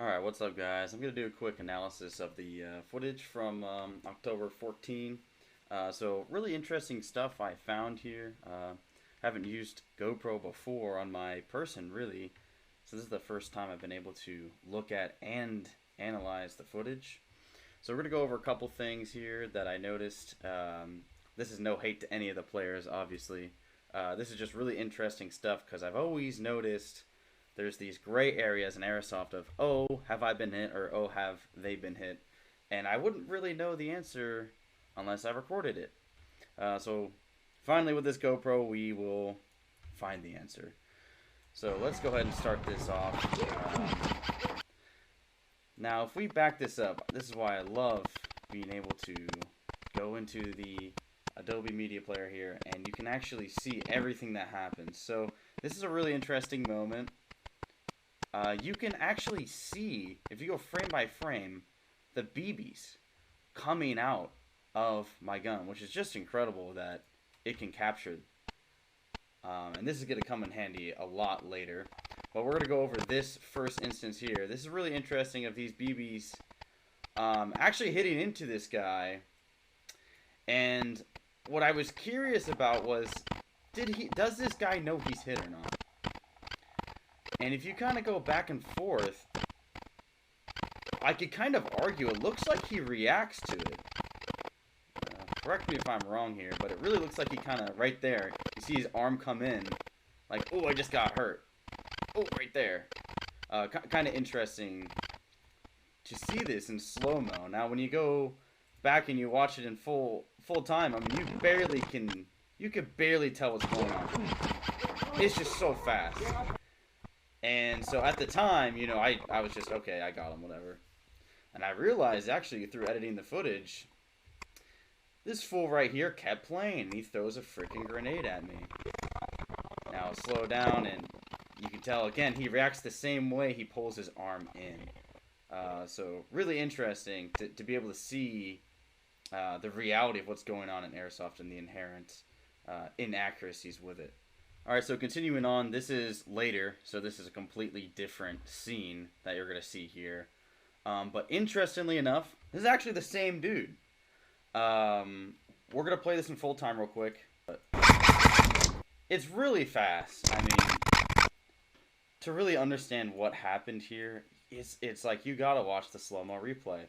Alright, what's up guys? I'm going to do a quick analysis of the footage from October 14. So really interesting stuff I found here. Haven't used GoPro before on my person really, so this is the first time I've been able to look at and analyze the footage. So we're going to go over a couple things here that I noticed. This is no hate to any of the players, obviously. This is just really interesting stuff because I've always noticed there's these gray areas in Airsoft of, oh, have I been hit, or oh, have they been hit? And I wouldn't really know the answer unless I recorded it. So finally with this GoPro, we will find the answer. So let's go ahead and start this off. Now, if we back this up, this is why I love being able to go into the Adobe Media Player here, and you can actually see everything that happens. So this is a really interesting moment. You can actually see, if you go frame by frame, the BBs coming out of my gun, which is just incredible that it can capture. And this is going to come in handy a lot later. But we're going to go over this first instance here. This is really interesting of these BBs actually hitting into this guy. And what I was curious about was, does this guy know he's hit or not? And if you kind of go back and forth, I could kind of argue it looks like he reacts to it. Correct me if I'm wrong here, but it really looks like he kind of, right there, you see his arm come in, like, oh, I just got hurt. Oh, right there. Kind of interesting to see this in slow-mo. Now, when you go back and you watch it in full time, I mean, you could barely tell what's going on. It's just so fast. And so at the time, you know, I was just, okay, I got him, whatever. And I realized, actually, through editing the footage, this fool right here kept playing. He throws a freaking grenade at me. Now, slow down, and you can tell, again, he reacts the same way he pulls his arm in. So, really interesting to be able to see the reality of what's going on in Airsoft and the inherent inaccuracies with it. Alright, so continuing on, this is later, so this is a completely different scene that you're going to see here. But interestingly enough, this is actually the same dude. We're going to play this in full time real quick. But it's really fast. I mean, to really understand what happened here, it's like you got to watch the slow-mo replay.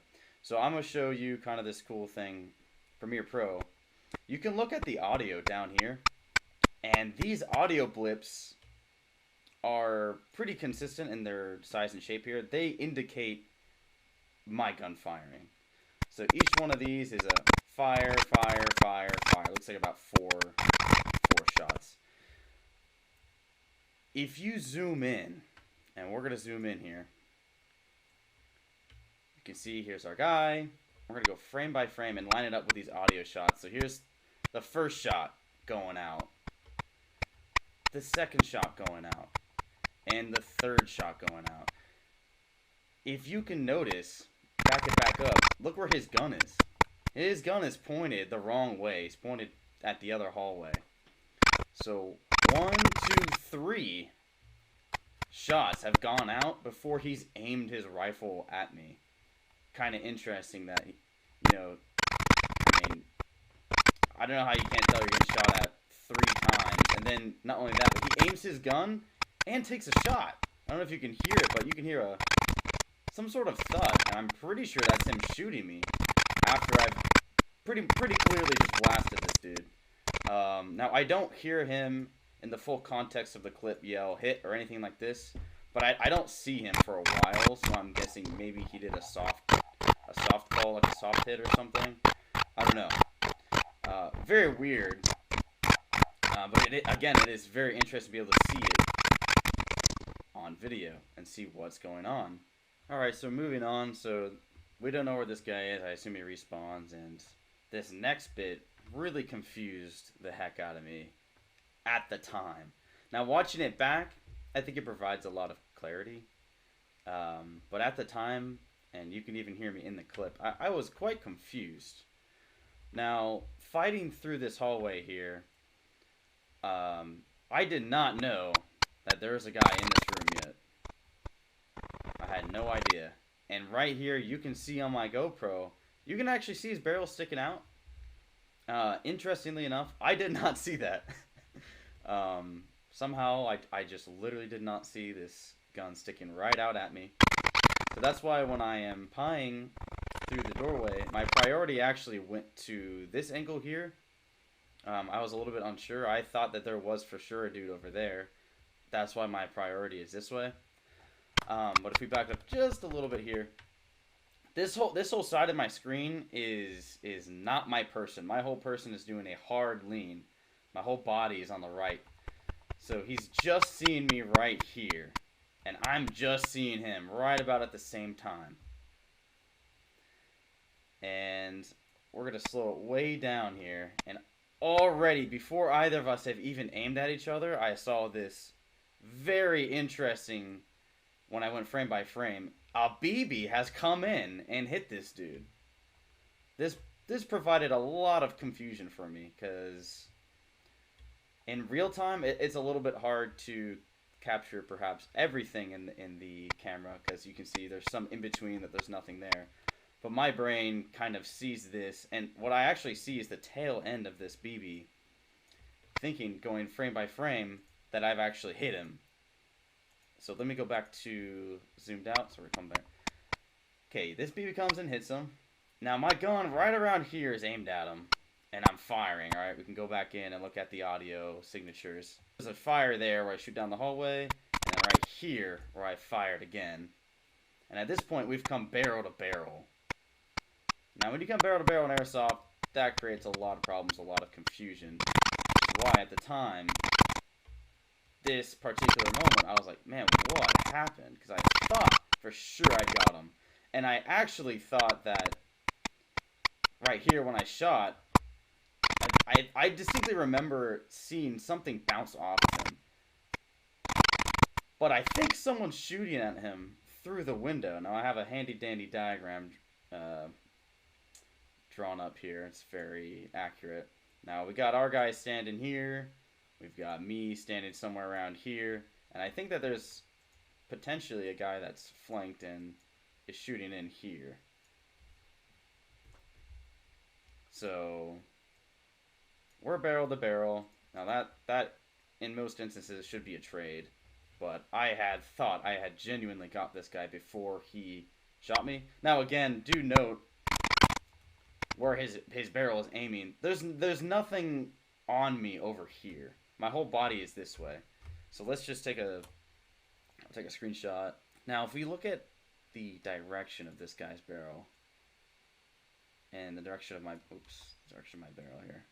So I'm going to show you kind of this cool thing, Premiere Pro. You can look at the audio down here. And these audio blips are pretty consistent in their size and shape here. They indicate my gun firing. So each one of these is a fire, fire, fire, fire. Looks like about four shots. If you zoom in, and we're going to zoom in here, you can see here's our guy. We're going to go frame by frame and line it up with these audio shots. So here's the first shot going out, the second shot going out, and the third shot going out. If you can notice, back it back up, look where his gun is. His gun is pointed the wrong way. He's pointed at the other hallway. So 1, 2, 3 shots have gone out before he's aimed his rifle at me. Kind of interesting that, you know, I mean, I don't know how you can't tell you're getting shot at 3 times. And then, not only that, but he aims his gun and takes a shot. I don't know if you can hear it, but you can hear some sort of thud. And I'm pretty sure that's him shooting me after I've pretty clearly just blasted this dude. Now, I don't hear him in the full context of the clip yell hit or anything like this. But I don't see him for a while, so I'm guessing maybe he did a soft call, like a soft hit or something. I don't know. Very weird. But again, it is very interesting to be able to see it on video and see what's going on. Alright, so moving on. So we don't know where this guy is. I assume he respawns. And this next bit really confused the heck out of me at the time. Now, watching it back, I think it provides a lot of clarity. But at the time, and you can even hear me in the clip, I was quite confused. Now, fighting through this hallway here, I did not know that there was a guy in this room yet. I had No idea. And right here, you can see on my GoPro, you can actually see his barrel sticking out. Interestingly enough, I did not see that. Somehow, I just literally did not see this gun sticking right out at me. So that's why when I am pieing through the doorway, my priority actually went to this angle here. I was a little bit unsure. I thought that there was for sure a dude over there. That's why my priority is this way. But if we back up just a little bit here, this whole side of my screen is not my person. My whole person is doing a hard lean. My whole body is on the right. So he's just seeing me right here. And I'm just seeing him right about at the same time. And we're going to slow it way down here. And already, before either of us have even aimed at each other, I saw this very interesting, when I went frame by frame, a BB has come in and hit this dude. This provided a lot of confusion for me, because in real time, it's a little bit hard to capture perhaps everything in the camera, because you can see there's some in between that there's nothing there. But my brain kind of sees this, and what I actually see is the tail end of this BB, thinking, going frame by frame, that I've actually hit him. So let me go back to zoomed out, so we're coming back. Okay, this BB comes and hits him. Now my gun right around here is aimed at him, and I'm firing, alright? We can go back in and look at the audio signatures. There's a fire there where I shoot down the hallway, and then right here where I fired again. And at this point, we've come barrel to barrel. Now, when you come barrel to barrel in Airsoft, that creates a lot of problems, a lot of confusion. Which is why, at the time, this particular moment, I was like, man, what happened? Because I thought for sure I got him. And I actually thought that right here when I shot, I distinctly remember seeing something bounce off of him. But I think someone's shooting at him through the window. Now I have a handy dandy diagram drawn up here. It's very accurate. Now we got our guy standing here. We've got me standing somewhere around here. And I think that there's potentially a guy that's flanked and is shooting in here. So we're barrel to barrel. Now that in most instances should be a trade. But I had thought I had genuinely got this guy before he shot me. Now again, do note where his barrel is aiming. There's nothing on me over here. My whole body is this way. So let's just take a screenshot. Now if we look at the direction of this guy's barrel and the direction of my barrel here,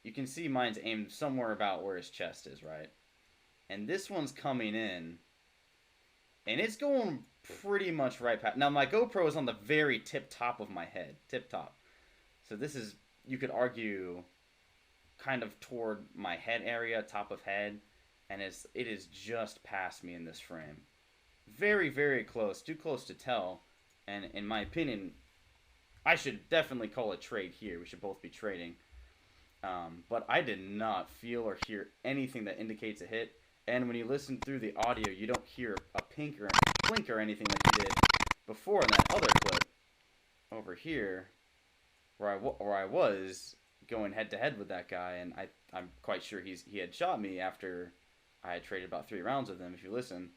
you can see mine's aimed somewhere about where his chest is, right? And this one's coming in, and it's going pretty much right past. Now, my GoPro is on the very tip top of my head. Tip top. So this is, you could argue, kind of toward my head area, top of head. And it is just past me in this frame. Very, very close. Too close to tell. And in my opinion, I should definitely call a trade here. We should both be trading. But I did not feel or hear anything that indicates a hit. And when you listen through the audio, you don't hear a pink or a blink or anything like you did before in that other clip over here, where I was going head to head with that guy, and I'm quite sure he had shot me after I had traded about 3 rounds with him. If you listen,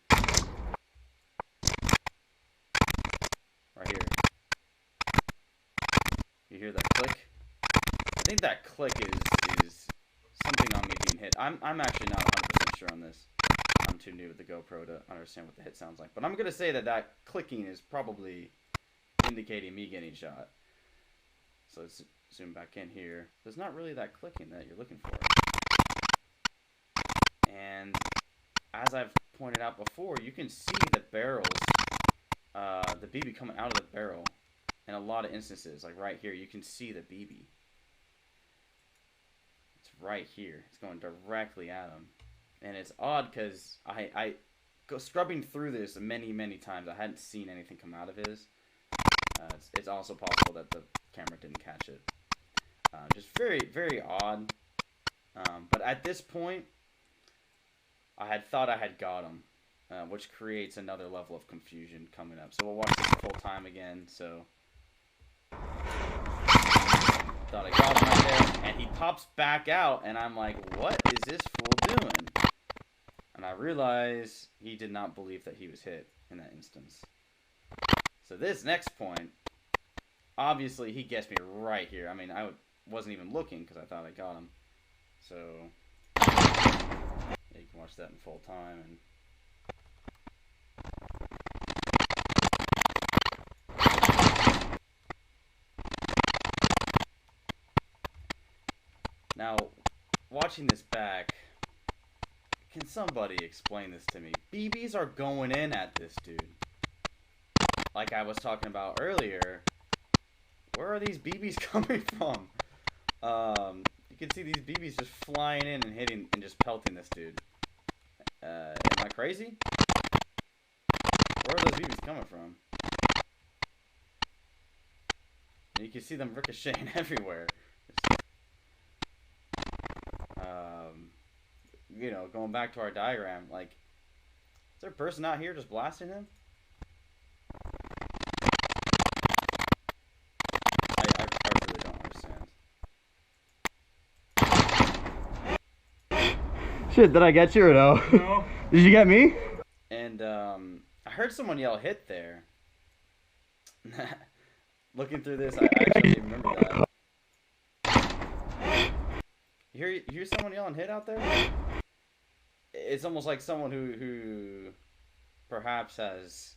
right here, you hear that click. I think that click is something on me being hit. I'm actually not 100% sure on this. I'm too new with the GoPro to understand what the hit sounds like. But I'm going to say that clicking is probably indicating me getting shot. So let's zoom back in here. There's not really that clicking that you're looking for. And as I've pointed out before, you can see the barrels, the BB coming out of the barrel in a lot of instances. Like right here, you can see the BB. Right here, it's going directly at him, and it's odd because I go scrubbing through this many times. I hadn't seen anything come out of his. It's also possible that the camera didn't catch it. Just very odd. But at this point, I had thought I had got him, which creates another level of confusion coming up. So we'll watch this full time again. So thought I got him right there, and he pops back out, and I'm like, what is this fool doing? And I realize he did not believe that he was hit in that instance. So this next point, obviously he gets me right here. I mean, wasn't even looking because I thought I got him. So yeah, you can watch that in full time. And now, watching this back, can somebody explain this to me? BBs are going in at this dude. Like I was talking about earlier, where are these BBs coming from? You can see these BBs just flying in and hitting and just pelting this dude. Am I crazy? Where are those BBs coming from? And you can see them ricocheting everywhere. You know, going back to our diagram, like, is there a person out here just blasting him? I really don't understand. Shit, did I get you or no? No. Did you get me? And I heard someone yell hit there. Looking through this, I actually remember that. You hear someone yelling hit out there? It's almost like someone who perhaps has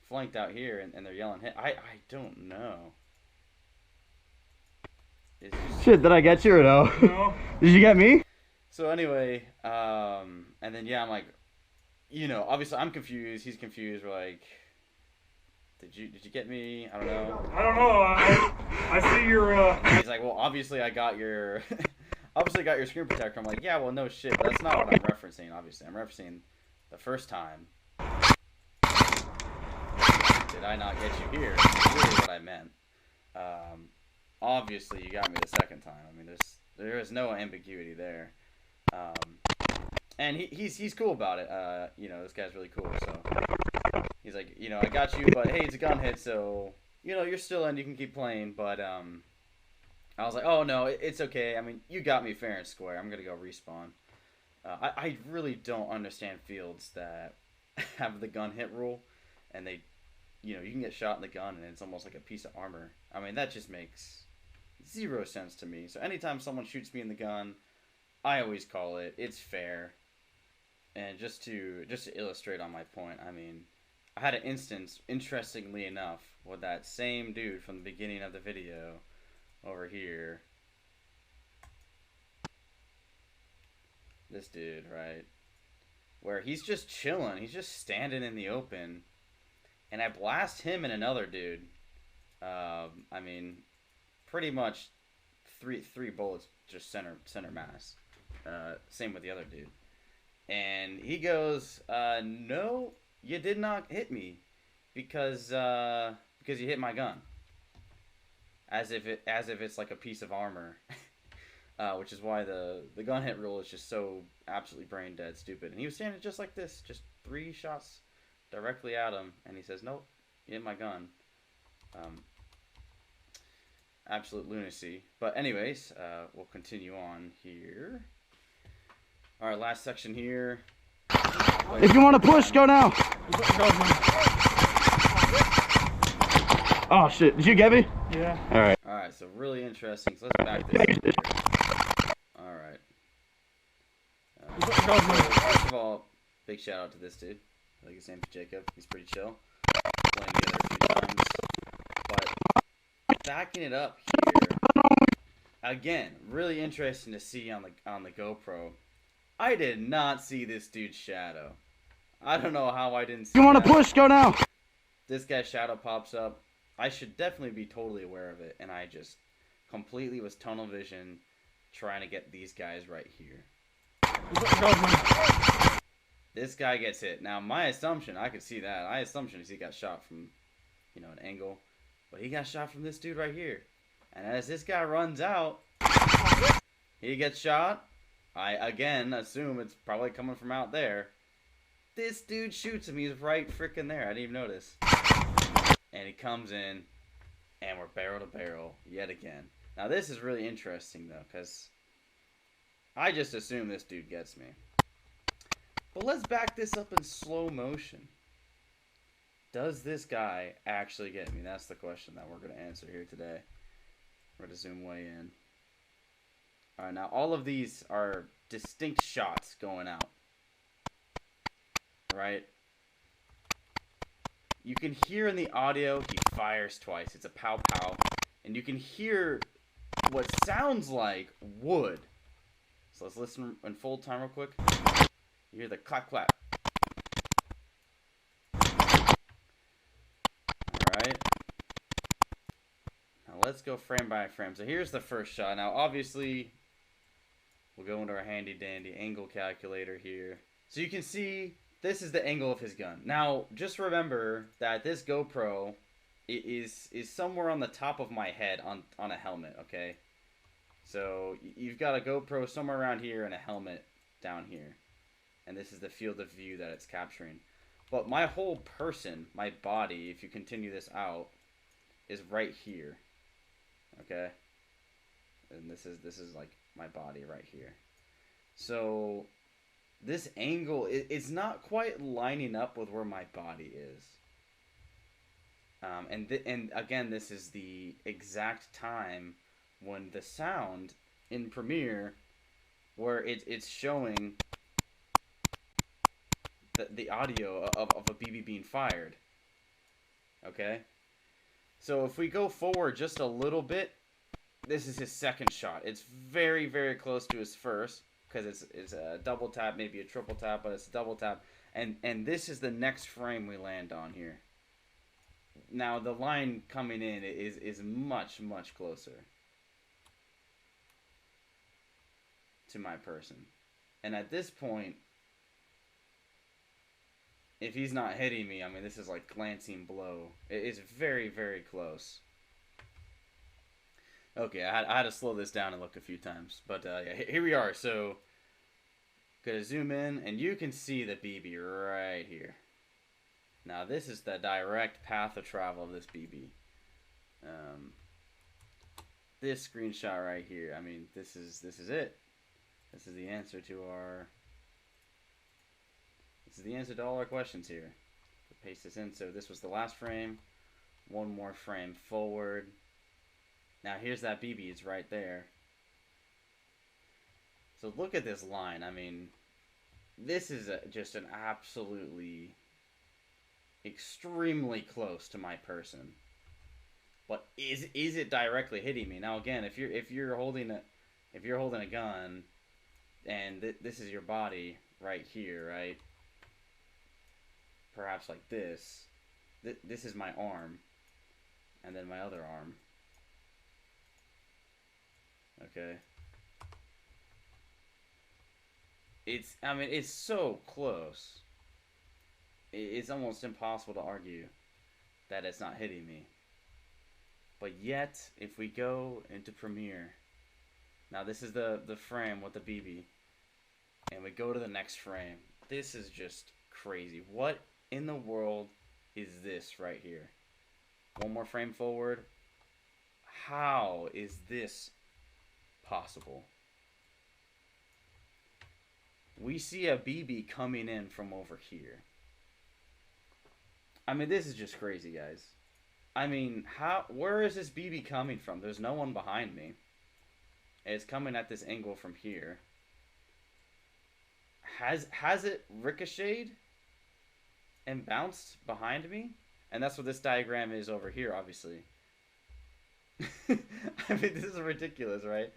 flanked out here and they're yelling hit. I don't know. Shit, did I get you or no? No. Did you get me? So anyway, and then yeah, I'm like, you know, obviously I'm confused. He's confused. We're like, did you get me? I don't know. I don't know. I see your. He's like, well, obviously I got your. Obviously got your screen protector. I'm like, yeah, well, no shit. That's not what I'm referencing. Obviously, I'm referencing the first time. Did I not get you here? That's really what I meant. Obviously, you got me the second time. I mean, there is no ambiguity there. And he's cool about it. You know, this guy's really cool. So he's like, you know, I got you, but hey, it's a gun hit, so you know, you're still in. You can keep playing, but I was like, oh no, it's okay. I mean, you got me fair and square. I'm gonna go respawn. I really don't understand fields that have the gun hit rule, and they, you know, you can get shot in the gun and it's almost like a piece of armor. I mean, that just makes zero sense to me. So anytime someone shoots me in the gun, I always call it. It's fair. And just to illustrate on my point, I mean, I had an instance, interestingly enough, with that same dude from the beginning of the video over here. This dude, right? Where he's just chilling. He's just standing in the open. And I blast him and another dude. I mean, pretty much three bullets just center mass. Same with the other dude. And he goes, no, you did not hit me because you hit my gun. As if it's like a piece of armor. Which is why the gun hit rule is just so absolutely brain dead stupid. And he was standing just like this, just 3 shots directly at him, and he says, nope, you hit my gun. Absolute lunacy. But anyways, we'll continue on here. Alright, last section here. If you want to push, go now. Oh shit, did you get me? Yeah. Alright. Alright, so really interesting. So let's back this up here. Alright. First of all, big shout out to this dude. I think his name's Jacob. He's pretty chill. Playing together a few times. But backing it up here, again, really interesting to see on the GoPro. I did not see this dude's shadow. I don't know how I didn't see. You want to push? Go now. This guy's shadow pops up. I should definitely be totally aware of it, and I just completely was tunnel vision trying to get these guys right here. This guy gets hit. Now, my assumption, I could see that. My assumption is he got shot from, you know, an angle. But he got shot from this dude right here. And as this guy runs out, he gets shot. I again assume it's probably coming from out there. This dude shoots him. He's right freaking there. I didn't even notice. And he comes in, and we're barrel to barrel yet again. Now this is really interesting though, because I just assume this dude gets me. But let's back this up in slow motion. Does this guy actually get me? That's the question that we're going to answer here today. We're going to zoom way in. Alright, now all of these are distinct shots going out. Right? You can hear in the audio, he fires twice. It's a pow pow. And you can hear what sounds like wood. So let's listen in full time real quick. You hear the clap clap. Alright. Now let's go frame by frame. So here's the first shot. Now obviously, we'll go into our handy dandy angle calculator here. So you can see this is the angle of his gun. Now just remember that this GoPro is somewhere on the top of my head on a helmet, okay? So you've got a GoPro somewhere around here and a helmet down here. And this is the field of view that it's capturing. But my whole person, my body, if you continue this out, is right here. Okay? And this is like my body right here. So this angle, it's not quite lining up with where my body is. And again, this is the exact time when the sound in Premiere, where it's showing the audio of a BB being fired. Okay? So if we go forward just a little bit, this is his second shot. It's very, very close to his first, because it's a double tap, maybe a triple tap, but it's a double tap. And this is the next frame we land on here. Now the line coming in is much, much closer to my person. And at this point, if he's not hitting me, I mean, this is like glancing blow. It's very, very close. Okay, I had to slow this down and look a few times. But yeah, here we are. So, gonna zoom in, and you can see the BB right here. Now, this is the direct path of travel of this BB. This screenshot right here, I mean, this is it. This is the answer to our... This is the answer to all our questions here. Paste this in. So this was the last frame. One more frame forward. Now here's that BB. It's right there. So look at this line. I mean, this is just an absolutely extremely close to my person. But is it directly hitting me? Now again, if you're holding a gun, and this is your body right here, right? Perhaps like this. This is my arm, and then my other arm. Okay. I mean, it's so close. It's almost impossible to argue that it's not hitting me. But yet, if we go into Premiere, now this is the frame with the BB, and we go to the next frame. This is just crazy. What in the world is this right here? One more frame forward. How is this possible? We see a BB coming in from over here. I mean, this is just crazy, guys. I mean, where is this BB coming from? There's no one behind me. It's coming at this angle from here. Has it ricocheted and bounced behind me? And that's what this diagram is over here, obviously. I mean, this is ridiculous, right?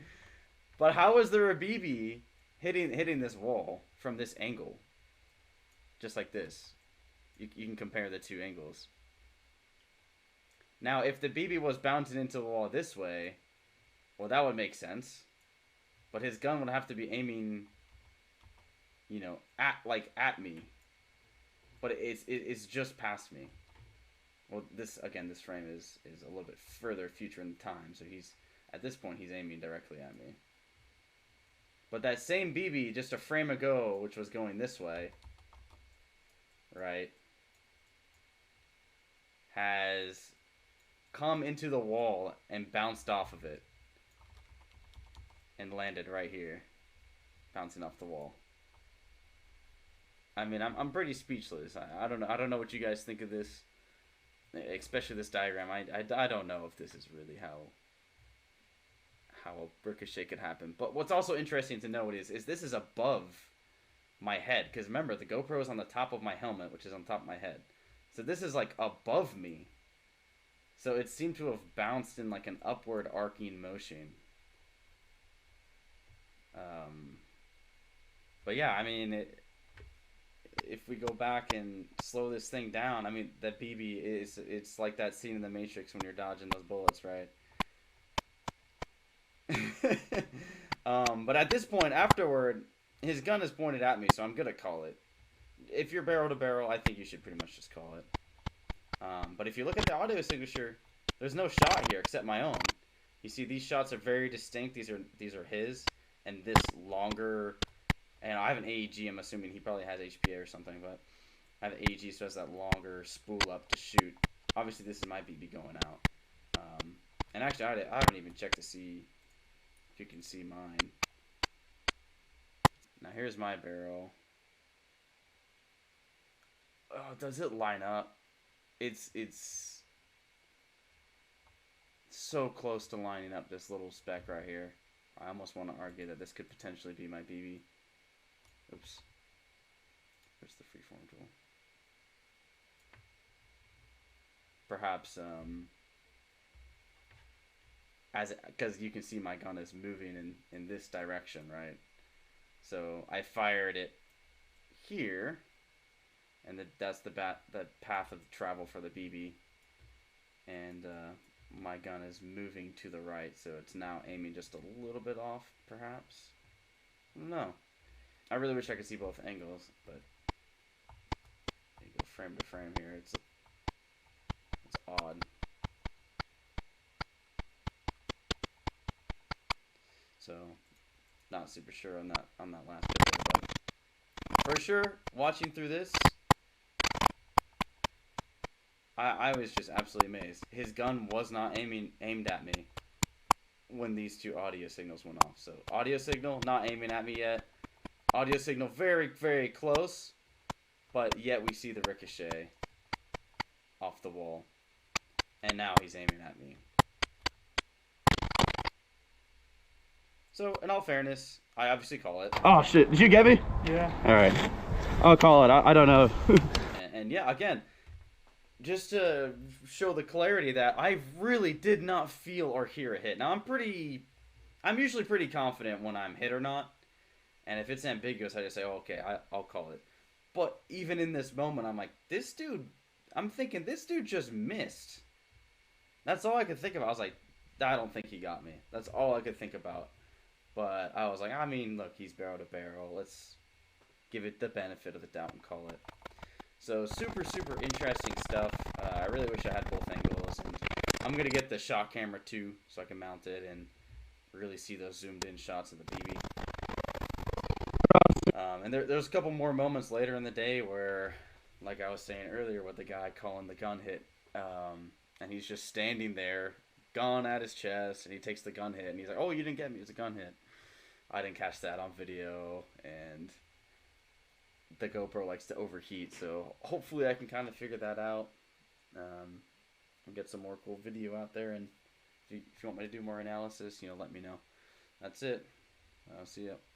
But how is there a BB hitting this wall from this angle? Just like this. You can compare the two angles. Now, if the BB was bouncing into the wall this way, well, that would make sense. But his gun would have to be aiming, you know, at me. But it's just past me. Well, this frame is a little bit further future in time, so at this point he's aiming directly at me. But that same BB, just a frame ago, which was going this way, right, has come into the wall and bounced off of it. And landed right here. Bouncing off the wall. I mean, I'm pretty speechless. I don't know. I don't know what you guys think of this. Especially this diagram. I don't know if this is really how a ricochet could happen. But what's also interesting to note is this is above my head. Because remember, the GoPro is on the top of my helmet, which is on top of my head. So this is like above me. So it seemed to have bounced in like an upward arcing motion. But yeah, I mean, if we go back and slow this thing down, I mean, that BB it's like that scene in The Matrix when you're dodging those bullets, right? But at this point, afterward, his gun is pointed at me, so I'm gonna call it. If you're barrel to barrel, I think you should pretty much just call it. But if you look at the audio signature, there's no shot here except my own. You see, these shots are very distinct. These are his, and this longer. And I have an AEG. I'm assuming he probably has HPA or something, but I have an AEG, so it has that longer spool up to shoot. Obviously, this is my BB going out. And actually, I haven't even checked to see if you can see mine. Now here's my barrel. Oh, does it line up? It's so close to lining up, this little speck right here. I almost want to argue that this could potentially be my BB. Oops. Where's the freeform tool? Perhaps, because you can see my gun is moving in this direction, right? So I fired it here, and that's the path of travel for the BB, and my gun is moving to the right, so it's now aiming just a little bit off, perhaps. No. I really wish I could see both angles, but you go frame to frame here. It's odd. So, not super sure on that last picture, but for sure, watching through this, I was just absolutely amazed. His gun was not aimed at me when these two audio signals went off. So, audio signal not aiming at me yet. Audio signal very, very close, but yet we see the ricochet off the wall. And now he's aiming at me. So, in all fairness, I obviously call it. Oh shit, did you get me? Yeah. Alright. I'll call it. I don't know. and yeah, again, just to show the clarity that I really did not feel or hear a hit. Now, I'm usually pretty confident when I'm hit or not. And if it's ambiguous, I just say, oh, okay, I'll call it. But even in this moment, I'm like, I'm thinking this dude just missed. That's all I could think about. I was like, I don't think he got me. That's all I could think about. But I was like, I mean, look, he's barrel to barrel. Let's give it the benefit of the doubt and call it. So super, super interesting stuff. I really wish I had both angles. And I'm going to get the shot camera too, so I can mount it and really see those zoomed in shots of the BB. And there's a couple more moments later in the day where, like I was saying earlier, with the guy calling the gun hit, and he's just standing there, gun at his chest, and he takes the gun hit, and he's like, oh, you didn't get me, it was a gun hit. I didn't catch that on video, and the GoPro likes to overheat, so hopefully I can kind of figure that out, and get some more cool video out there, and if you want me to do more analysis, let me know. That's it. I'll see ya.